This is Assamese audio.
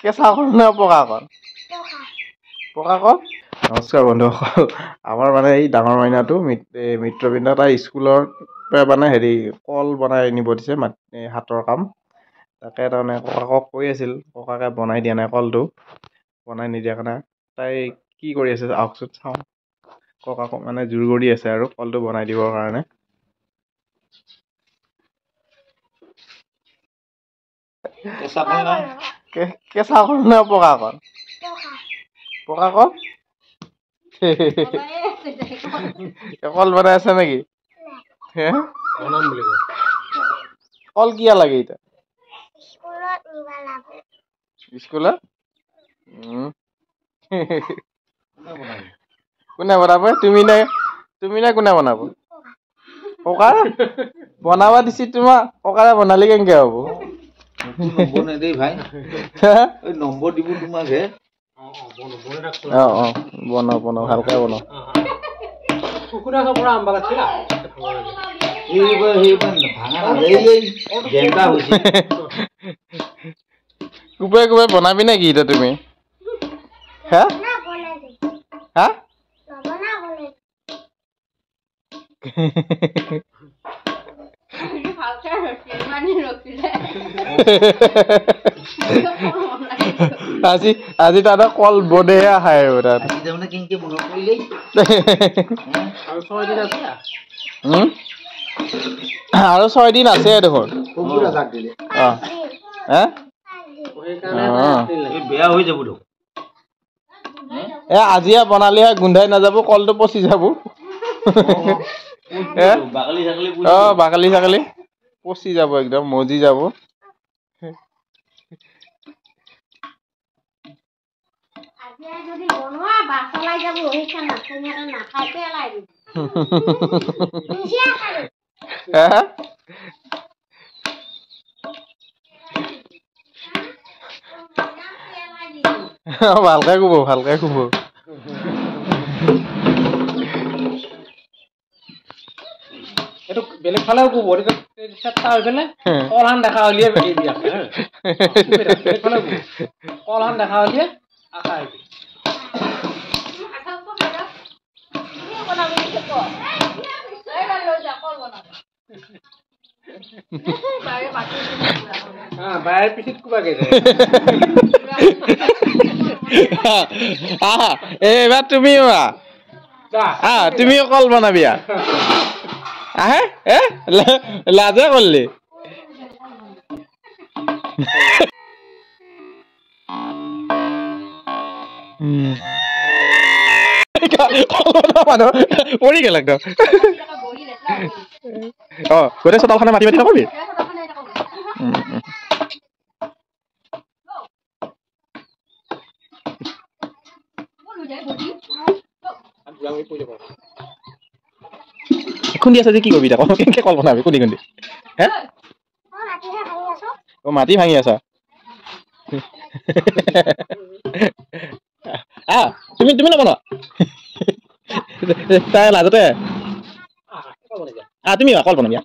কেঁচা কল নে পকা কল? পকা কল। নমস্কাৰ বন্ধুসকল, আমাৰ মানে এই ডাঙৰ মাইনাটো মিত্ৰবৃন্দ তাৰ স্কুলৰ পৰা মানে কল বনাই নিব দিছে হাতৰ কাম। তাকে তাৰমানে ককাকক কৈ আছিল, ককাকে বনাই দিয়া নাই কলটো, বনাই নিদিয়াৰ কাৰণে। তাই কি কৰি আছে আহকচোন চাওঁ। ককাকক মানে জোৰ কৰি আছে আৰু কলটো বনাই দিবৰ কাৰণে। কেঁচা কল নে পকা কল? পকা কল। কল বনাই আছে নেকি? কল কিয় লাগে এতিয়া স্কুলত? কোনে বনাব? তুমি নে কোনে বনাব? ককা বনাব দিছি তোমাক, ককাৰে বনালে কেনেকে হ'ব? নবনে দেই ভাই, নম্বৰ দিব তোমাক হে। বনাও ভালকে বনাও। কুকুৰে কুকুৰে বনাবি নেকি এতিয়া তুমি? হা হা আজি তাতে কল বনেহে আহাই আৰু তাত আৰু 6 দিন আছে দেখোন। বেয়া হৈ যাব তো। আজিয়ে বনালেহে গোন্ধাই নাযাব, কলটো পচি যাব। বাকালি চাকালি পচি যাব, একদম মজি যাব। ভালকে কব, ভালকে কব। এইটো বেলেগ ফালেও কব, কলহান দেখা হলিয়ে কলহান দেখা হলিয়ে আশা বাইরের পিঠিত কুবা গেছে। এবার তুমিও তুমিও কল বনাবি আহে লাজে করলি। মানুহ পৰি গেল একদম। গোটেই চোতালখনে মাতি মাতি নকবি। খুন্দি আছে যে কি কবি তাক, কেনেকে কল বনাবি খুন্দি খুন্দি? হে মাটি ভাঙি আছা? তুমি নবনোৱা? তাই লাজতে তুমি কল বনাবি।